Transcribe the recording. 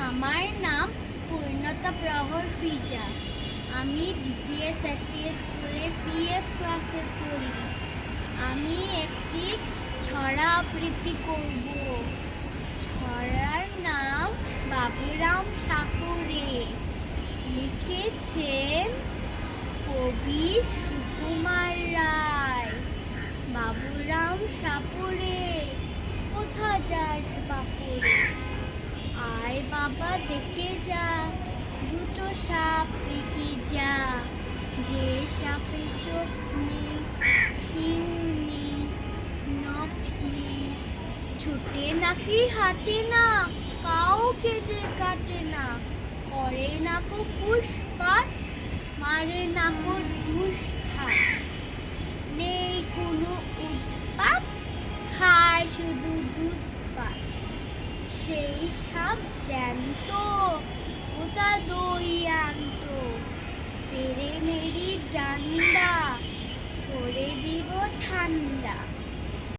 আমার নাম পূর্ণতা প্রহর ফিজা। আমি ডিপিএস এসটিএস স্কুলে সিএফ ক্লাসে পড়ি। আমি একটি ছড়া আবৃত্তি করব। ছড়ার নাম বাবুরাম সাপুরে। লিখেছেন কবি সুকুমার রায়। বাবুরাম সাপুরে, কোথা যাস বাপুরে? আয় বাবা দেখে যা, দুটো সাপ রেখে যা। যে সাপের চোখ নেই, শিং নেই, নখ নেই, ছুটে নাকি হাঁটে না, কাউকে যে কাটে না, করে না কো ফুসফাস, মারে না কো ঢুস ঠাস। নেই কোনো উৎপাত, খায় শুধু দুধ পাত। সেই সাপ জ্যান্ত, কোথা দই আনত, তেরে মেরি ডান্ডা,